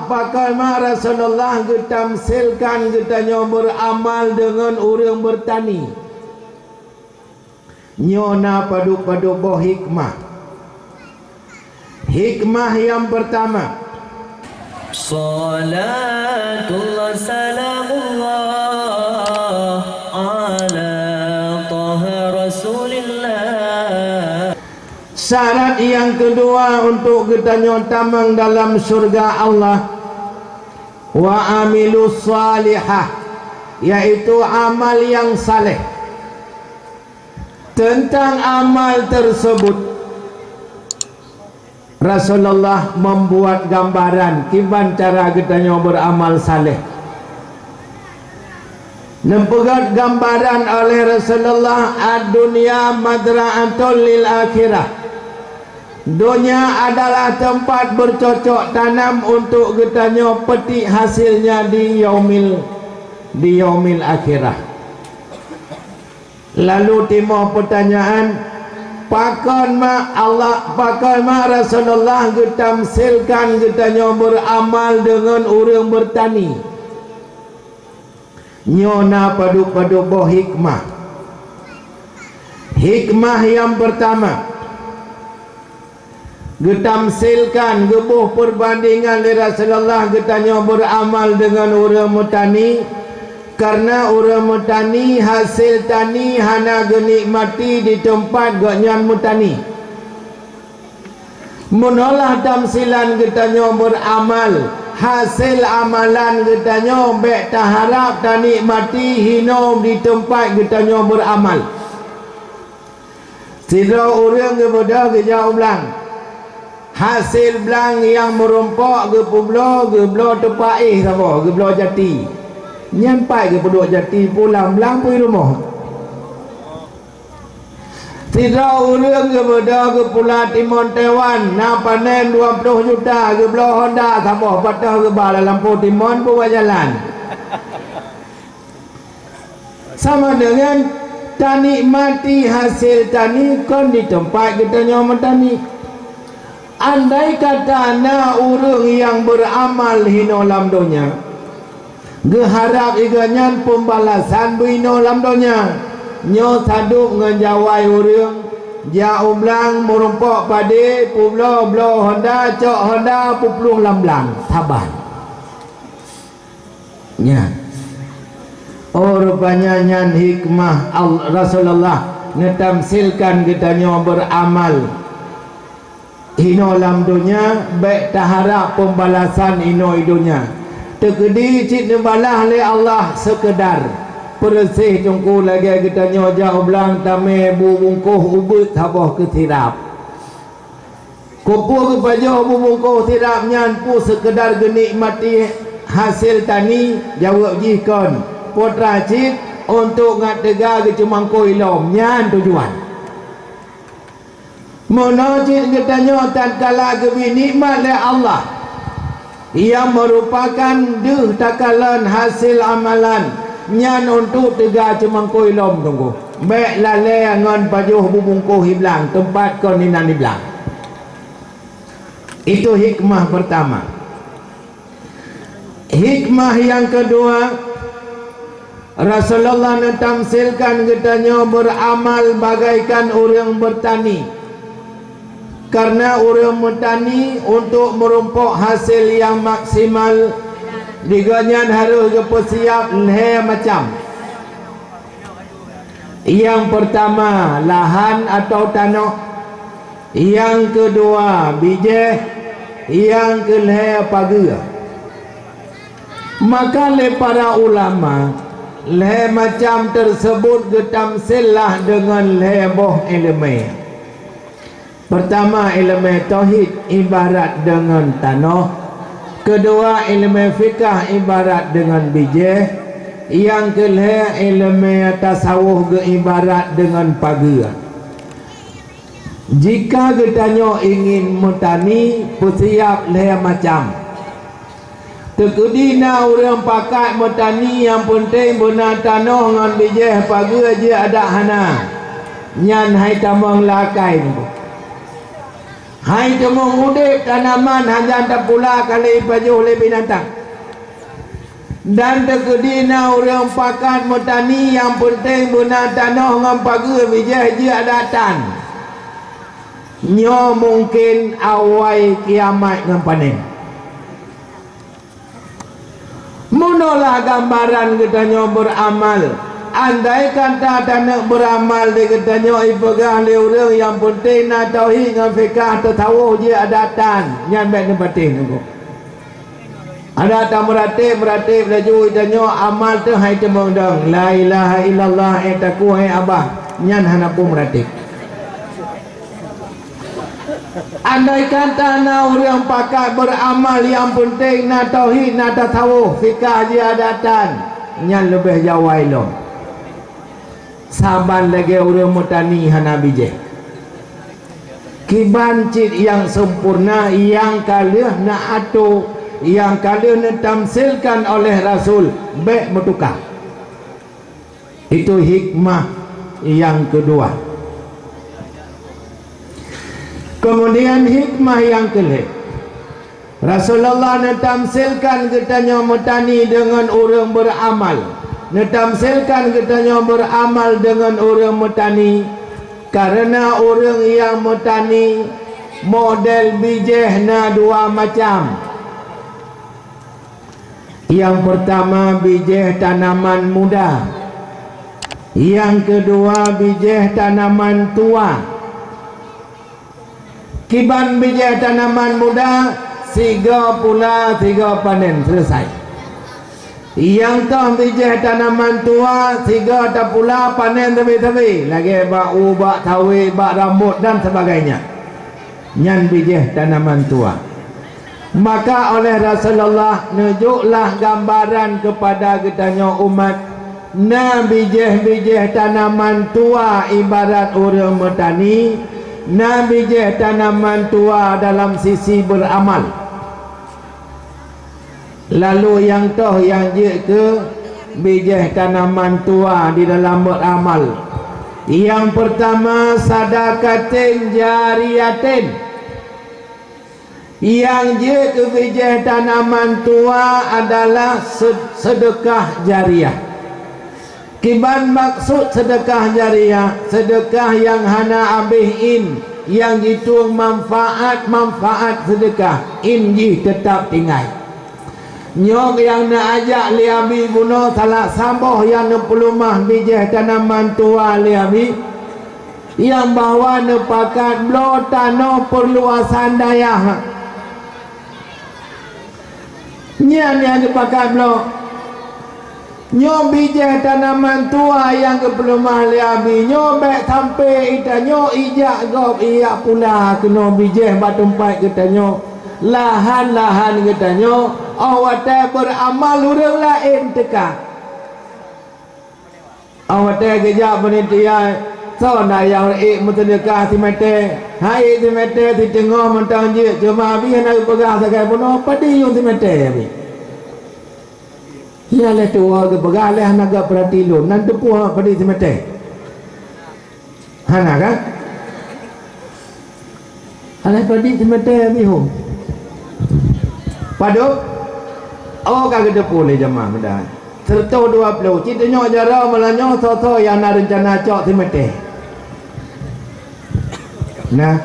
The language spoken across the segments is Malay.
pakai mak Rasulullah getamsilkan getanya beramal dengan orang bertani. Nyona padu-padu boh hikmah. Hikmah yang pertama, Salatullah salamullah ala taha rasulillah. syarat yang kedua untuk kita nyotamang dalam surga Allah, wa amilus salihah, yaitu amal yang saleh. Tentang amal tersebut Rasulullah membuat gambaran kiban cara kita beramal saleh. Nempegat gambaran oleh Rasulullah, ad-dunya madra'atul lil akhirah. Dunia adalah tempat bercocok tanam untuk kita petik hasilnya di yaumil akhirah. Lalu timbul pertanyaan, pakon ma Allah, pakon ma Rasulullah getamsilkan getanya beramal dengan orang bertani. Nyona padu-padu boh hikmah. Hikmah yang pertama, getamsilkan gebuh perbandingan li Rasulullah getanya beramal dengan orang bertani. Karena orang mutani hasil tani hana genikmati di tempat gonyan mutani. Menolak tamsilan getanya beramal, hasil amalan getanya bek taharap tani mati hinom di tempat getanya beramal. Sidra orang kepada kejauh belang, hasil belang yang merumpok geblo tepaih apa geblo jati. Nyampai ke penduduk jati pulang belang pergi rumah. Tidak orang kepada ke Pulau Timon Taiwan nak panen 20 juta ke belah Honda sama patah ke bala lampu Timon buat jalan. Sama dengan tani mati hasil tani kan di tempat kita nyaman tani. Andai kata na orang yang beramal hino lam dunia, geharap iganyan pembalasan buino lam dunia, nyo saduk ngejawai orang jauh belang merumpok pade publo Honda cok Honda puplung lam belang saban nya. Oh rupanya nyan hikmah Rasulullah ngetamsilkan kita nyo beramal hino lam dunia baik taharap pembalasan hino dunia. Tegedi cik nembalah oleh Allah sekedar persih tungku lagi kita nyojak belang tame bu bungkuh ubut habah ke tirap kupu ke baju bu bungkuh tirap nyan pu sekedar genikmati hasil tani jawab jikon potra cik untuk ngat tega ke cumangko ilom nyan tujuan monocik kita nyotan kala ke nikmat oleh Allah yang merupakan deh takalan hasil amalan nyan untuk tega cemangkoi lom tunggu baik lalai ngan pajuh bubungkuh hiblang tempat kon ninan hiblang. Itu hikmah pertama. Hikmah yang kedua, Rasulullah mentamsilkan kitanya beramal bagaikan orang bertani. Karena orang bertani untuk merumpok hasil yang maksimal diganyan harus bersiap leh macam. Yang pertama lahan atau tanah, yang kedua biji, yang kelih pagar. Maka le para ulama leh macam tersebut getamsillah dengan leh boh elemen. Pertama elemen tauhid ibarat dengan tanah, kedua elemen fikah ibarat dengan biji, yang kelih elemen tasawuf ibarat dengan pagar. Jika kita ingin mentani persiap leh macam tekudina orang pakat mentani yang penting benar tanah dengan biji pagar je ada hana nyan hai tamang lakai ni. Hai temung udip tanaman hanya tak pula kali baju oleh binatang. Dan terkedina orang pakat metani yang penting guna tanah ngam pagi bijah je adatan. Nyo mungkin awai kiamat ngam panen. Munolah gambaran kita nyo beramal. Andai kata tak nak beramal dia kata nyo ipegah le orang yang penting nak tauhid dengan fikah tasawuf je adatan. Nyan baik nempatin aku. Ada tak meratib laju kita nyo amal tu hai temong dong. La ilaha illallah etaku hai abah. Nyan hana pun meratib. Andai kata nak orang pakat beramal yang penting nak tauhid nak tasawuf fikah je adatan. Nyan lebih jawai lo. Saban lagi orang mutani hana bijih. Kiban cid yang sempurna yang kalian nak atur, yang kalian tamsilkan oleh Rasul baik bertukar. Itu hikmah yang kedua. Kemudian hikmah yang kelima, Rasulullah tamsilkan katanya mutani dengan orang beramal. Netamsilkan katanya beramal dengan orang metani. Karena orang yang metani model bijih na dua macam. Yang pertama bijih tanaman muda. Yang kedua bijih tanaman tua. Kiban bijih tanaman muda, tiga pula tiga panen selesai. Yang kau bijih tanaman tua, tiga tak pula panen tebi-tebi. Lagi bak ubak, tawi, bak rambut dan sebagainya. Nyan bijih tanaman tua. Maka oleh Rasulullah nunjuklah gambaran kepada kitanya umat. Na bijih-bijih tanaman tua ibarat orang metani. Na bijih tanaman tua dalam sisi beramal. Lalu yang toh yang je ke bijih tanaman tua di dalam beramal. Yang pertama sadaqatin jariyatin. Yang je ke bijih tanaman tua adalah sedekah jariah. Kiban maksud sedekah jariah, sedekah yang hana abihin, yang jitung manfaat sedekah inji tetap tinggal. Nyok yang nak ajak liabi guna salah samboh yang nepulumah bijih tanaman tua liabi yang bawa nepakat blo tanah perluasan daya. Nyan yang nepakat blo nyok bijih tanaman tua yang kepulumah liabi nyobek sampai ita nyok ijak gop iya pula kena bijih batumpai kita nyok lahan-lahan kita nyok awak beramal orang lain teka. Awak kejap penitia so na yang mutadekah si mate. Hai si mate si tengok mentang je cuma abi nak pegang sakai pun apa di yung si mate abi. Ya le tua ke pegang le nak perhati lu nan tu puah pada si mate. Hana kan? Alai pada si mate abi hom. Paduk oh kagak depu le jemaah mudah. Serta 20 cita nyok jara melanyo so yang nak rencana cok timete. Nah.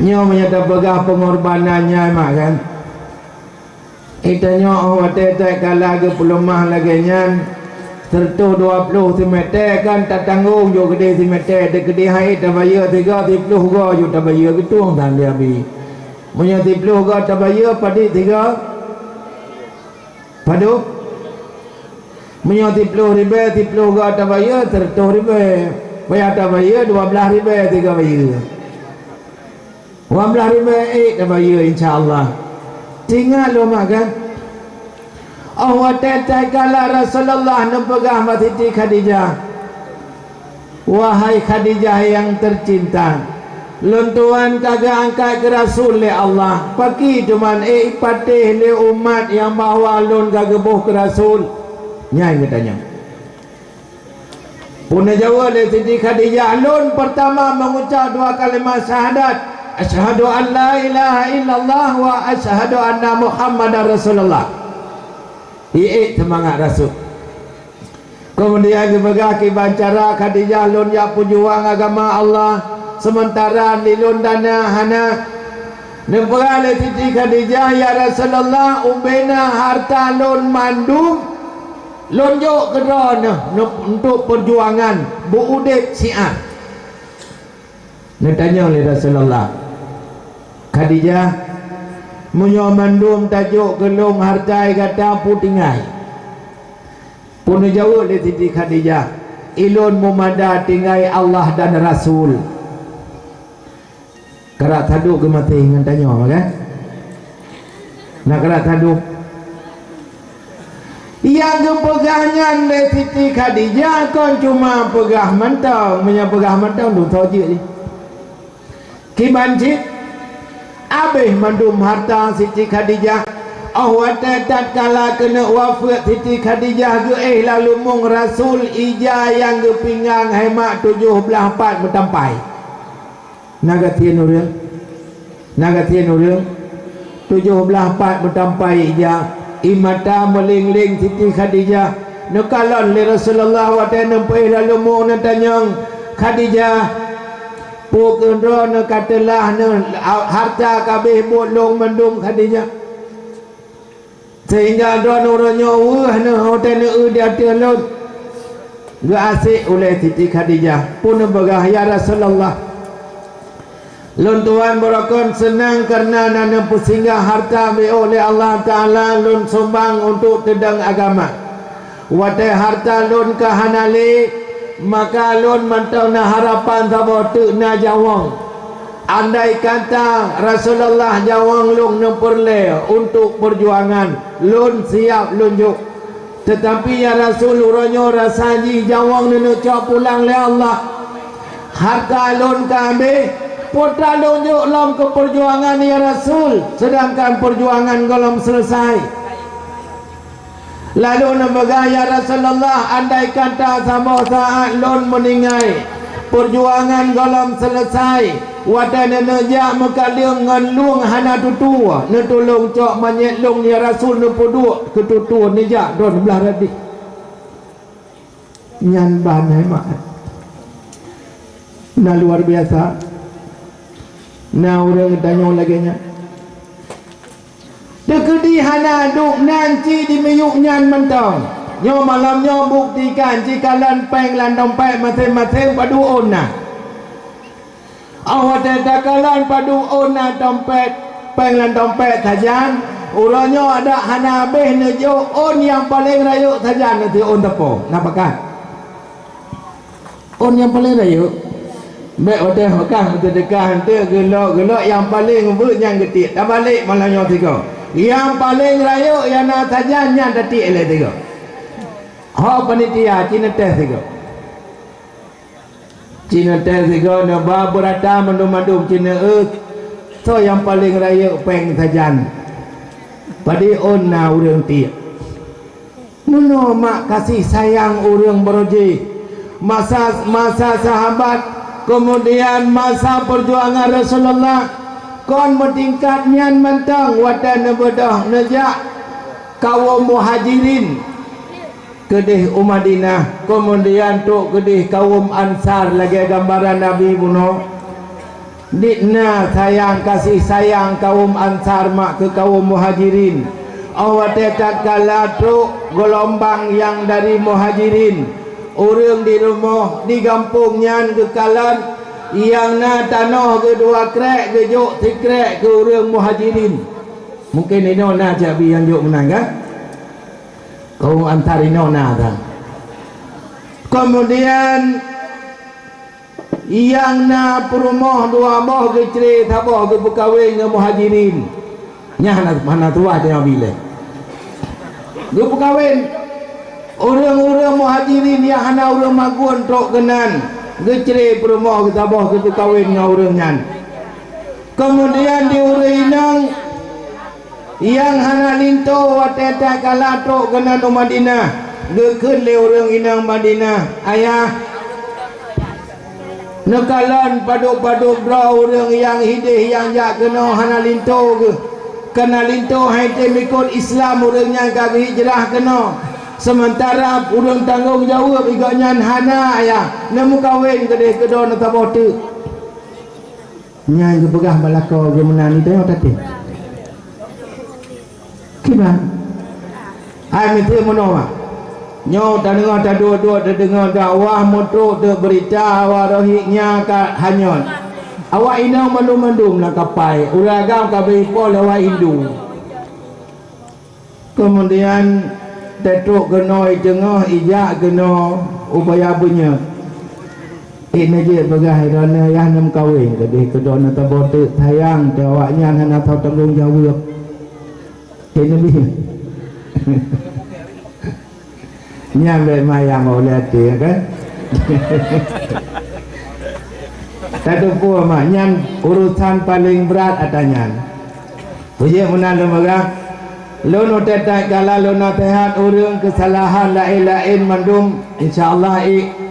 Nyok menyata begah pengorbanannya mak kan. Kita nyok awate tak kalah ke pelumah lagi nyan. Serta 20 timete kan tak tanggung jo gede timete de gede hai tak bayar 30 go jo tak bayar gitu dan dia bi. Punya 30 go tak bayar pada 3 padu punya 30 ribu 30 go tak bayar 100 ribu bayar tak bayar 12 ribu 3 bayar 12 ribu tak bayar insyaAllah tinggal lo makan. Awak tetai kala Rasulullah nempegah Siti Khadijah. Wahai Khadijah yang tercinta, lentuan kagak angkat ke Rasul le Allah. Paki cuman patih le umat yang bawa lun kagak boh ke Rasul. Nyai katanya. Puna Jawa dari Siti Khadijah lun pertama mengucap dua kalimat syahadat, asyhadu an la ilaha illallah wa asyhadu anna muhammadar rasulullah. Semangat Rasul. Kemudian juga kibancara Khadijah lun ya pejuang agama Allah, sementara lilun dana hana nemperah le Siti Khadijah ya Rasulullah ubena harta lun mandum lonjok kerana untuk perjuangan buudip Syiah. Nak tanya oleh Rasulullah, Khadijah munyo mandum tajuk gelung hartai kata putingai. Pun jawab oleh Siti Khadijah, ilun mumada tinggai Allah dan Rasul. Kerak taduk ke mati dengan tanya kan? Nak kerak taduk yang kepegahnya dari Siti Khadijah kan cuma pegah mentang, punya pegah mentang tu tahu je ni. Kibancit abih mandum harta Siti Khadijah. Awat tatkala kena wafat Siti Khadijah ke lalu mung Rasul ija yang ke pinggang hemat 17 bertampai. Nagatian orang. Nagatian orang 17 bertampai ija. Imata meling-ling Siti Khadijah nekalon li Rasulullah wa ta'ala nampai lalu mu natanyang Khadijah pukendro ne katelah ne harta kabeh bolong mendung Khadijah sehingga do nuronyo wah ne hotel dia telon ga asik oleh Siti Khadijah pun begah ya Rasulullah. Lun tuan berakon senang karena nana pusinggah harta oleh Allah Ta'ala lun sumbang untuk tedang agama. Watai harta lun kahanali maka lun mantau na harapan sabo tu na jawang. Andai kata Rasulullah jawang lun nemperle untuk perjuangan lun siap lunjuk. Tetapi ya Rasul uranyo rasaji jawang nenu cak pulang le Allah. Harta lun kami putra lunjuk dalam keperjuangan ya Rasul, sedangkan perjuangan belum selesai. Lalu nampaknya ya Rasulullah andai kata sama saat lon meninggal perjuangan belum selesai wadana nejak mekaliung ngan luang hana tutua ne tolong cok manyet long ya Rasul ne poduk ketutua nejak don belah radi nyan ban hemat nah luar biasa. Nah orang tanya lagi nya dekedi hana duk nanti di meyuk nyan mentong nyo malam nyo buktikan jika lan peng lan dompet masing-masing padu ona awak takalan padu ona dompet peng lan dompet saja uranyo ada hana beh nejo on yang paling rayuk saja nanti on tepo napakan on yang paling rayuk. Baik hotel hokah untuk dekat hantar gelok yang paling ngebut yang getik dah balik malam yang tiga yang paling rayuk yang nak saja yang detik oleh tiga hak panitia Cina test tiga Cina test tiga nak berata mandum-mandum Cina so yang paling rayuk peng saja padi on na urang tiap nuno mak kasih sayang urang beroji masa sahabat. Kemudian masa perjuangan Rasulullah kon bertingkat nyan mentang wadana bedah nejak kaum muhajirin kedih Madinah kemudian tuk kedih kaum Ansar lagi gambaran Nabi buno dikna sayang kasih sayang kaum Ansar mak ke kaum muhajirin awat tatkala tuk gelombang yang dari muhajirin orang di rumah di kampungnya kekalan yang na tanah kedua krek ke jok tikrek ke orang muhajirin mungkin ini na cabi yang jok menang kan kau antar ini na kan kemudian yang na perumah dua boh ke cerit boh ke berkahwin ke muhajirin nya mana tua dia bila ke berkahwin orang-orang muhajirin yang hana orang magun tok kenan gecere perumah kita boh kita kawin dengan orang nyan kemudian di urinang yang hana linto wateta kala tok kenan Madinah gekun le orang inang Madinah ayah nekalan paduk-paduk draw orang yang hidih yang jak kena hana linto ke kena linto hai temikul Islam orang yang kami hijrah kena sementara orang tanggung jawab igaknya hana ya nemu kawin kedeh kedon atau bote nyai kebegah balako ke menani tengok tadi kibang hai mitu menolak nyo tak dengar tak dua-dua tak dengar dakwah motor tak berita warohiknya kat hanyon awak inau mandum-mandum lah kapai uragam kabai pol awak Hindu kemudian tetuk kena tengah ijak kena upaya punya ini je begai rana yang nam kawin kadih kedon atau bote sayang awaknya hana tahu tanggung jawab ini bi nyampe mayang oleh dia kan tak pun maknya urusan paling berat adanya puji menan lembaga lo no tetak kala lo nasihat urang kesalahan lain-lain mandum insyaallah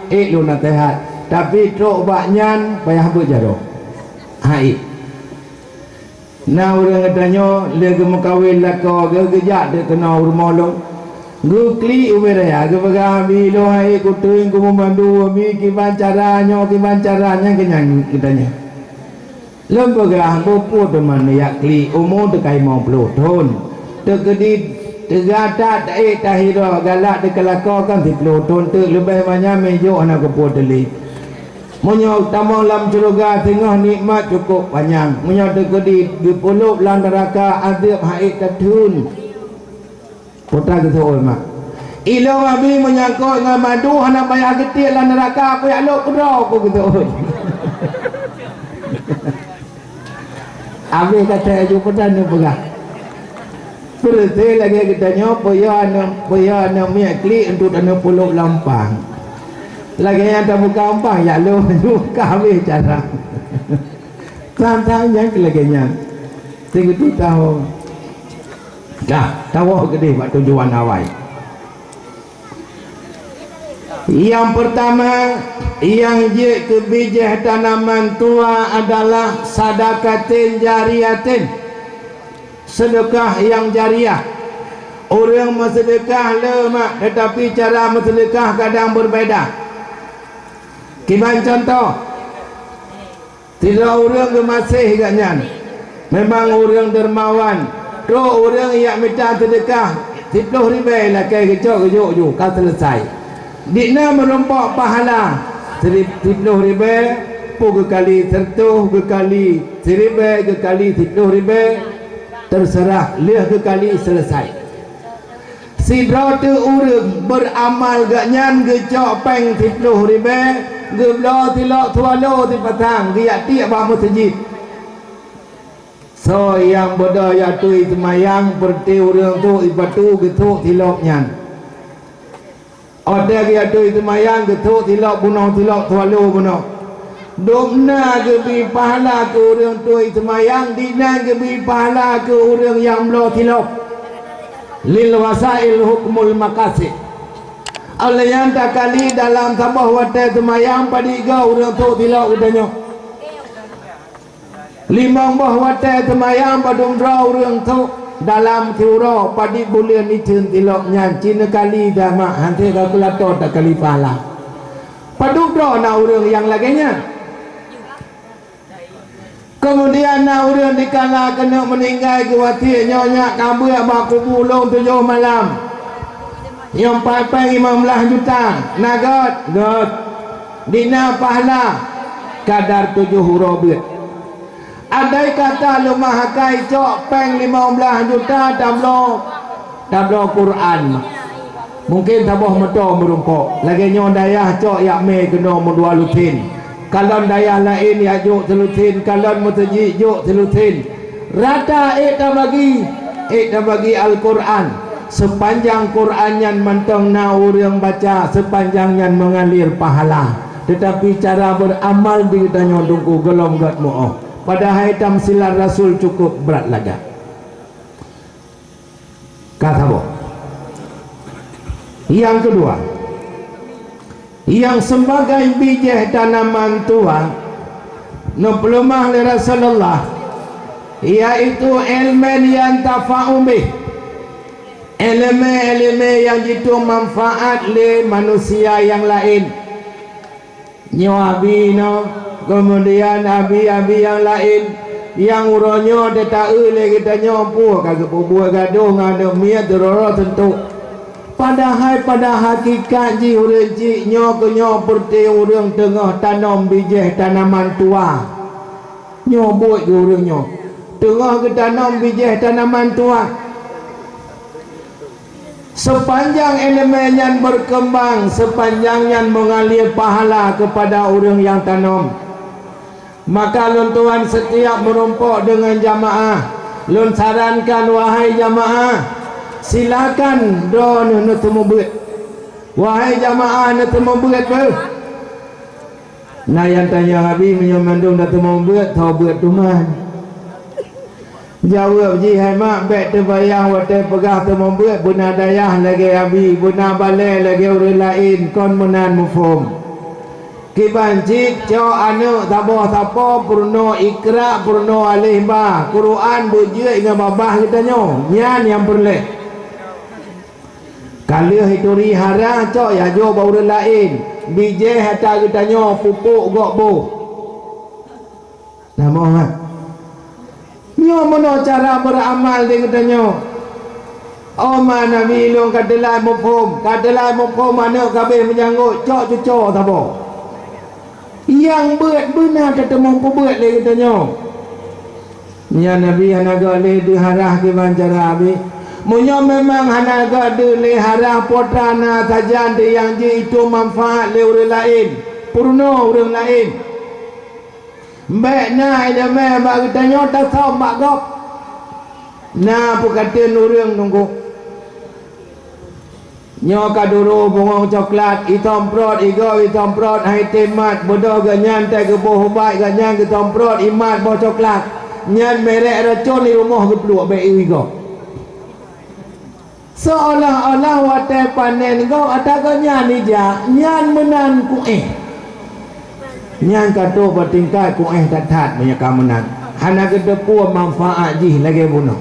lo nasihat tapi trok baknyan payah berjaro hai nah urang katanya le gemukawin lako gejak dia kena rumah lo gukli uberaya kepada bilo hai kutuin kumandu mi kiban caranya kenyang kitanya lembaga bopo teman ya kli umur dekai mau pelotun tegedit tegata tahira galak dekelakokan di pelotun tu lebih banyak mejo anak kepo delik munyo tamu lam surga tengah nikmat cukup panjang munyo tegedit di puluk lan neraka adab haid katun putra kita mak ilo abi menyangkut dengan madu hana bayar getik lah neraka aku yang lo kudau aku kita abi kata jumpa dan pegah berarti lagi kita nyopo ya anu miak klik untuk anu puluk lampang lagi yang tak buka lampang ya lo buka abi cara tantang yang lagi-nya tinggal tu tahu dah tahu gede buat tujuan awal yang pertama yang je kebijah tanaman tua adalah sadaqatin jariyatin sedekah yang jariah orang bersedekah lemak tetapi cara bersedekah kadang berbeza kiban contoh tidak orang gemasih katnya memang orang dermawan do orang yang minta sedekah 10 ribu lah kai kecok ju kau selesai dikna merompak pahala 10 ribu pukul kali tertuh ke kali 1000 ke kali 10 ribu terserah leh ke kali selesai sidra tu orang beramal gak nyan kecok peng 10 ribu geblo tilok tualo di petang dia tiap bah masjid so yang berdaya tu semayang berti orang tu ibatu getuk tiloknya ada dia tu semayang getuk tilok bunuh tilok tualu bunuh domna gebi pahala ke orang tu semayang dina gebi pahala ke orang yang belah tilok lil wasail hukmul makasih Allah yang tak kali dalam sabah wadah semayang padiga orang tu tilok udahnya limang bah watai temayang padung draw orang tu dalam tiura padi bulan itu tiloknya cina kali dah mak hanti kalkulator tak kali pahala padung draw na orang yang laginya kemudian na orang dikala kena meninggal kuatir nyonya kabur abang kubu long 7 malam yang pai-pai 15 juta nagot dina pahala kadar 7 huruf adai kata lumah hakai cok peng 15 juta tablo Quran mungkin tabah meto merumpok lagi nyon dayah cok yak me kena mudua lutin kalau dayah lain ya juk telutin kalau mutaji juk telutin rata tak bagi Al-Quran sepanjang Quran yang mentong na orang baca sepanjang yang mengalir pahala tetapi cara beramal di kita nyodungku gelom gat mu'oh pada haitam silar Rasul cukup berat lagi kata boh yang kedua yang sebagai biji tanaman tua nupulumah li Rasulullah, yaitu elemen yang tafa'u bih, elemen-elemen yang itu manfaat li manusia yang lain. Abi no, kemudian abi-abi yang lain yang uronyo dia tak boleh kita nyopu kagak buat gaduh ngada miat dororo tentu. Padahal pada hakikat ji urang ji nyo ke nyo perti urang tengah tanam biji tanaman tua. Nyo buat ke urang nyo tengah ke tanam biji tanaman tua. Sepanjang elemen yang berkembang, sepanjang yang mengalir pahala kepada orang yang tanam, maka lun tuan setiap merumpuk dengan jamaah, lun sarankan wahai jamaah, silakan do nu temu buat. Wahai jamaah nu temu buat ber. Nah yang tanya Abi menyamandung dah temu buat, tahu buat tuman. Jawab ji hai mak bek terbayang watai pegah temu buat buna dayah lagi Abi, buna balai lagi orang lain kon menan mufhum. Kiban cik co anu taboh tapo purno ikra purno alih ba Quran bujue dengan babah kita nyo nyan yang perle. Kalau hituri hara co ya jo ba orang lain bije hata kita nyo pupuk gok bo. Namo ha. Nyo mono cara beramal di kita nyo. Oma Nabi long kadelai mufhum anu kabeh menyanggut cok cucok taboh. Yang buat benar ketemu buat lagi katanya. Ya Nabi hanaga le diharah ke bancara Abi. Munyo memang hanaga de le harah potana saja de yang je itu manfaat le orang lain. Purno orang lain. Baik na ida me bag katanya tak tahu mak gop. Na pukatin orang nunggu. Nyo kaduru bungong coklat itom prot igo itom prot hai temat bodoh ganyan tai ke boh baik ganyan ke tomprot imat boh coklat nyan merek racun di rumah ke peluk baik igo seolah-olah watai panen go atau nyan ija nyan menan kueh nyan kado bertingkat kueh tat banyak kamenan hana ke depu manfaat jih lagi bunuh.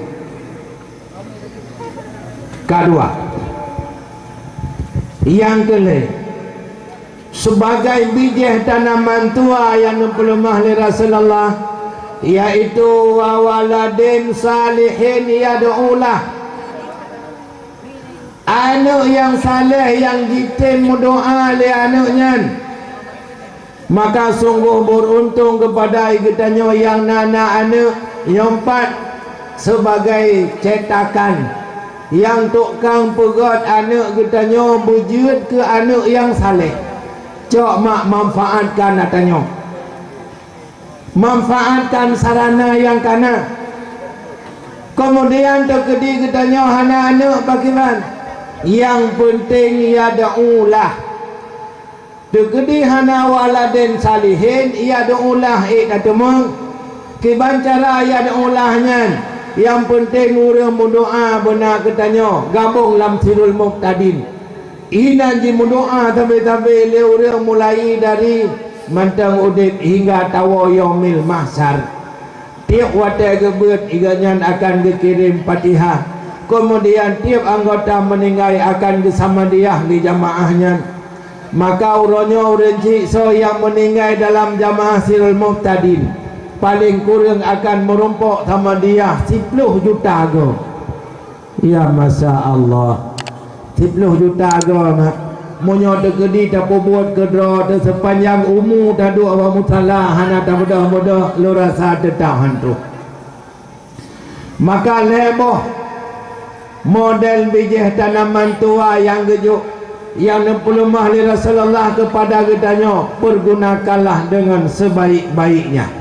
Kedua yang kelih sebagai biji tanaman tua yang nupulumah li Rasulullah, yaitu wawaladin salihin yad'ulah, anak yang saleh yang jitin berdoa li anaknya, maka sungguh beruntung kepada kitanya yang nana anak yang empat sebagai cetakan yang tukang pegot anak katanya bujud ke anak yang saleh. Cok mak manfaatkan katanya, manfaatkan sarana yang kana. Kemudian terkedi katanya hana anak bagaimana? Yang penting yad'ulah. Terkedi hana waladin salihin yad'ulah katanya. Kiban cara yad'ulahnya. Yang penting orang berdoa benar katanya gabung dalam sirul muqtadin. Ina ji berdoa tapi le orang mulai dari mantang udip hingga tawa yaumil mahsyar. Tiap watai gebet iganyan akan dikirim Fatihah. Kemudian tiap anggota meninggal akan disamadiah di jamaahnya. Maka uronyo urenci so yang meninggal dalam jamaah sirul muqtadin paling kurang akan merumpuk sama dia 10 juta go. Ya Masya Allah 10 juta go mak. Munyo tegedi tak buat kedra sepanjang umur dah dua awak mutala hana tak mudah-mudah lu rasa tetahan tu. Maka leboh model biji tanaman tua yang gejuk yang nupulumah li Rasulullah kepada kitanya, pergunakanlah dengan sebaik-baiknya.